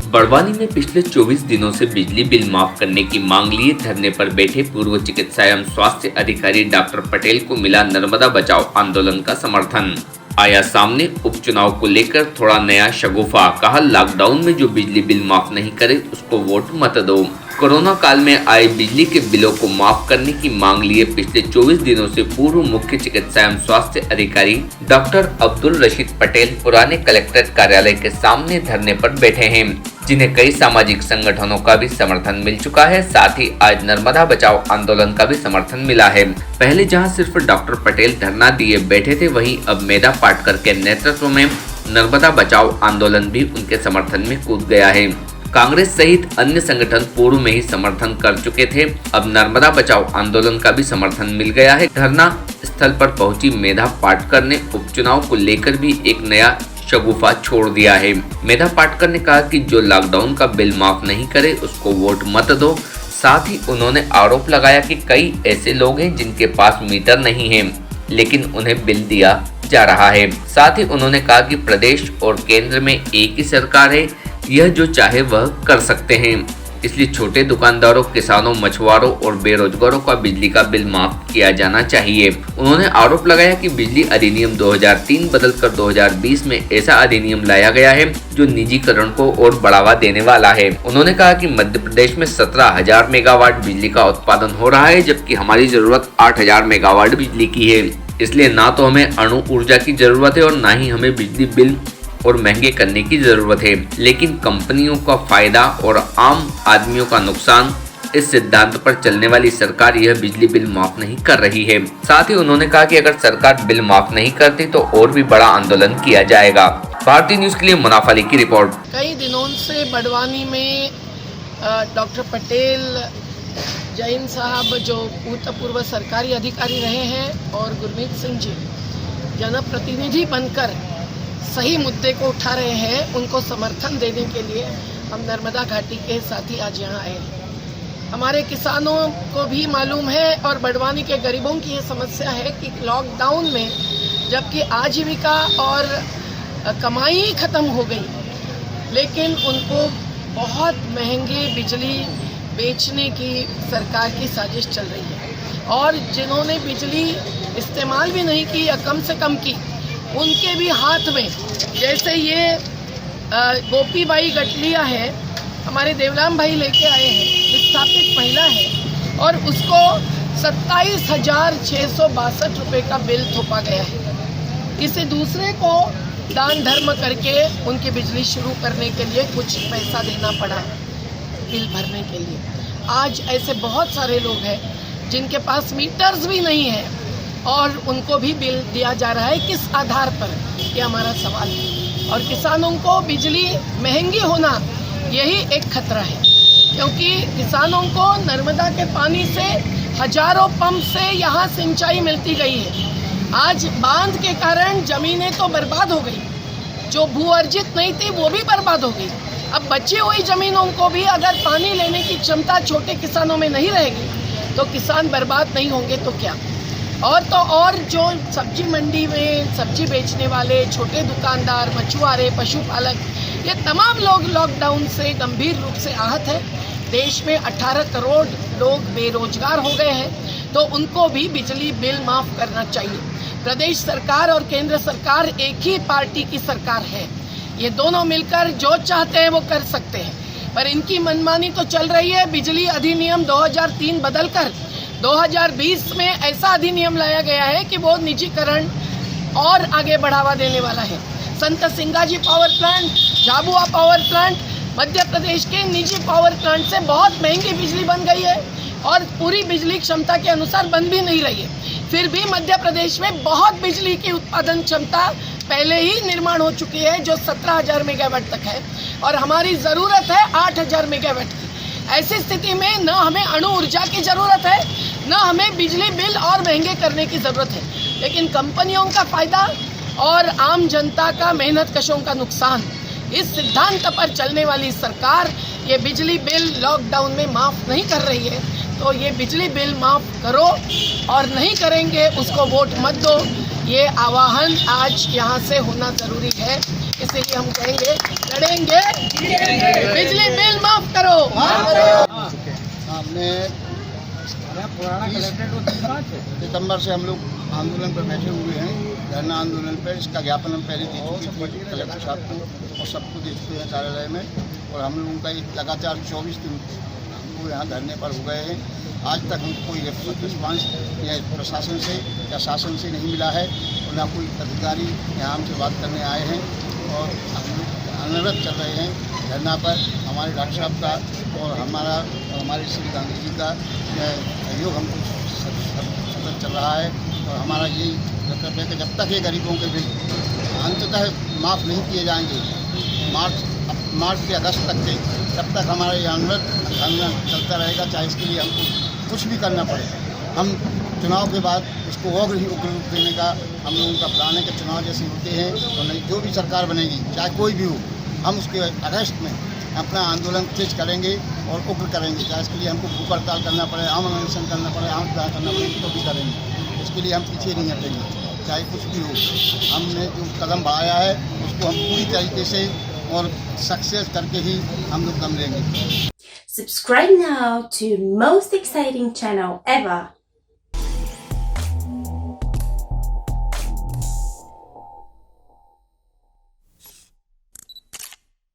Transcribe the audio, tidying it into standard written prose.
बड़वानी में पिछले 24 दिनों से बिजली बिल माफ करने की मांग लिए धरने पर बैठे पूर्व चिकित्सा एवं स्वास्थ्य अधिकारी डॉक्टर पटेल को मिला नर्मदा बचाओ आंदोलन का समर्थन। आया सामने उपचुनाव को लेकर थोड़ा नया शगुफा। कहा लॉकडाउन में जो बिजली बिल माफ नहीं करे उसको वोट मत दो। कोरोना काल में आए बिजली के बिलों को माफ करने की मांग लिए पिछले 24 दिनों से पूर्व मुख्य चिकित्सा एवं स्वास्थ्य अधिकारी डॉक्टर अब्दुल रशीद पटेल पुराने कलेक्ट्रेट कार्यालय के सामने धरने पर बैठे हैं, जिन्हें कई सामाजिक संगठनों का भी समर्थन मिल चुका है। साथ ही आज नर्मदा बचाओ आंदोलन का भी समर्थन मिला है। पहले जहां सिर्फ डॉक्टर पटेल धरना दिए बैठे थे, वहीं अब मेधा पाटकर के नेतृत्व में नर्मदा बचाओ आंदोलन भी उनके समर्थन में कूद गया है। कांग्रेस सहित अन्य संगठन पूर्व में ही समर्थन कर चुके थे, अब नर्मदा बचाओ आंदोलन का भी समर्थन मिल गया है। धरना स्थल पर पहुंची मेधा पाटकर ने उपचुनाव को लेकर भी एक नया शगुफा छोड़ दिया है। मेधा पाटकर ने कहा कि जो लॉकडाउन का बिल माफ नहीं करे उसको वोट मत दो। साथ ही उन्होंने आरोप लगाया कि कई ऐसे लोग हैं जिनके पास मीटर नहीं है लेकिन उन्हें बिल दिया जा रहा है। साथ ही उन्होंने कहा कि प्रदेश और केंद्र में एक ही सरकार है, यह जो चाहे वह कर सकते हैं, इसलिए छोटे दुकानदारों, किसानों, मछुआरों और बेरोजगारों का बिजली का बिल माफ किया जाना चाहिए। उन्होंने आरोप लगाया कि बिजली अधिनियम 2003 बदलकर 2020 में ऐसा अधिनियम लाया गया है जो निजीकरण को और बढ़ावा देने वाला है। उन्होंने कहा कि मध्य प्रदेश में 17,000 मेगावाट बिजली का उत्पादन हो रहा है, जबकि हमारी जरूरत 8,000 मेगावाट बिजली की है। इसलिए ना तो हमें अणु ऊर्जा की जरूरत है और ना ही हमें बिजली बिल और महंगे करने की जरूरत है, लेकिन कंपनियों का फायदा और आम आदमियों का नुकसान, इस सिद्धांत पर चलने वाली सरकार यह बिजली बिल माफ नहीं कर रही है। साथ ही उन्होंने कहा कि अगर सरकार बिल माफ नहीं करती तो और भी बड़ा आंदोलन किया जाएगा। भारतीय न्यूज के लिए मुनाफ अली की रिपोर्ट। कई दिनों से बड़वानी में डॉक्टर पटेल, जैन साहब जो भूतपूर्व सरकारी अधिकारी रहे हैं और गुरमीत सिंह जी जनप्रतिनिधि बनकर सही मुद्दे को उठा रहे हैं, उनको समर्थन देने के लिए हम नर्मदा घाटी के साथी आज यहाँ आए हैं। हमारे किसानों को भी मालूम है और बड़वानी के गरीबों की ये समस्या है कि लॉकडाउन में जबकि आजीविका और कमाई ख़त्म हो गई, लेकिन उनको बहुत महंगी बिजली बेचने की सरकार की साजिश चल रही है और जिन्होंने बिजली इस्तेमाल भी नहीं की या कम से कम की, उनके भी हाथ में, जैसे ये गोपीबाई गटलिया है, हमारे देवराम भाई लेके आए हैं, विस्थापित महिला है और उसको 27,662 रुपये का बिल थोपा गया है। किसी दूसरे को दान धर्म करके उनकी बिजली शुरू करने के लिए कुछ पैसा देना पड़ा बिल भरने के लिए। आज ऐसे बहुत सारे लोग हैं जिनके पास मीटर्स भी नहीं है और उनको भी बिल दिया जा रहा है। किस आधार पर, ये हमारा सवाल है। और किसानों को बिजली महंगी होना यही एक खतरा है, क्योंकि किसानों को नर्मदा के पानी से हजारों पंप से यहाँ सिंचाई मिलती गई है। आज बांध के कारण ज़मीनें तो बर्बाद हो गई, जो भू अर्जित नहीं थी वो भी बर्बाद हो गई। अब बची हुई ज़मीनों को भी अगर पानी लेने की क्षमता छोटे किसानों में नहीं रहेगी तो किसान बर्बाद नहीं होंगे तो क्या। और जो सब्जी मंडी में सब्जी बेचने वाले, छोटे दुकानदार, मछुआरे, पशुपालक, ये तमाम लोग लॉकडाउन से गंभीर रूप से आहत हैं। देश में 18 करोड़ लोग बेरोजगार हो गए हैं, तो उनको भी बिजली बिल माफ़ करना चाहिए। प्रदेश सरकार और केंद्र सरकार एक ही पार्टी की सरकार है, ये दोनों मिलकर जो चाहते हैं वो कर सकते हैं, पर इनकी मनमानी तो चल रही है। बिजली अधिनियम 2003 बदलकर 2020 में ऐसा अधिनियम लाया गया है कि वो निजीकरण और आगे बढ़ावा देने वाला है। Sant Singaji power plant, Jhabua power plant Madhya Pradesh के निजी पावर प्लांट से बहुत महंगी बिजली बन गई है और पूरी बिजली क्षमता के अनुसार बन भी नहीं रही है। फिर भी मध्य प्रदेश में बहुत बिजली की उत्पादन क्षमता पहले ही निर्माण हो चुकी है, जो 17,000 मेगावाट तक है और हमारी ज़रूरत है 8,000 मेगावाट की। ऐसी स्थिति में न हमें अणु ऊर्जा की ज़रूरत है, न हमें बिजली बिल और महंगे करने की ज़रूरत है, लेकिन कंपनियों का फ़ायदा और आम जनता का, मेहनत कशों का नुकसान, इस सिद्धांत पर चलने वाली सरकार ये बिजली बिल लॉकडाउन में माफ़ नहीं कर रही है। तो ये बिजली बिल माफ़ करो और नहीं करेंगे उसको वोट मत दो, ये आह्वान आज यहाँ से होना ज़रूरी है। इसीलिए हम कहेंगे लड़ेंगे, बिजली बिल माफ करो। हमने 30 सितंबर से हम लोग आंदोलन पर बैठे हुए हैं, धरना आंदोलन पर। इसका ज्ञापन हम पहले दे चुके थे कलेक्टर साहब को और सबको दे चुके हैं कार्यालय में। और हम लोगों का लगातार 24 दिन हमको यहाँ धरने पर हो गए हैं। आज तक हमको कोई रिस्पांस या प्रशासन से या शासन से नहीं मिला है और ना कोई अधिकारी यहाँ हमसे बात करने आए हैं। और हम लोग अनवरत चल रहे हैं धरना पर। हमारे डॉक्टर साहब का और हमारे श्री गांधी जी का सहयोग हमको सतत चल रहा है। और हमारा यही कर्तव्य है कि जब तक ये गरीबों के बिल अंततः माफ़ नहीं किए जाएंगे मार्च से अगस्त तक के, तब तक हमारा ये आंदोलन चलता रहेगा, चाहे इसके लिए हमको कुछ भी करना पड़े। हम चुनाव के बाद इसको और ही उग्र रूप देने का हम लोगों का प्लान है कि चुनाव जैसे होते हैं और नहीं जो भी सरकार बनेगी चाहे कोई भी हो, हम उसके अगस्त में अपना आंदोलन तेज करेंगे और उग्र करेंगे। चाहे इसके लिए हमको भूख हड़ताल करना पड़े, आम अनशन करना पड़े, आम प्रहार करना पड़े, तो भी करेंगे। इसके लिए हम पीछे नहीं हटेंगे, चाहे कुछ भी हो। हमने जो कदम बढ़ाया है उसको हम पूरी तरीके से और सक्सेस करके ही हम लोग दम लेंगे। Subscribe now to most exciting channel ever.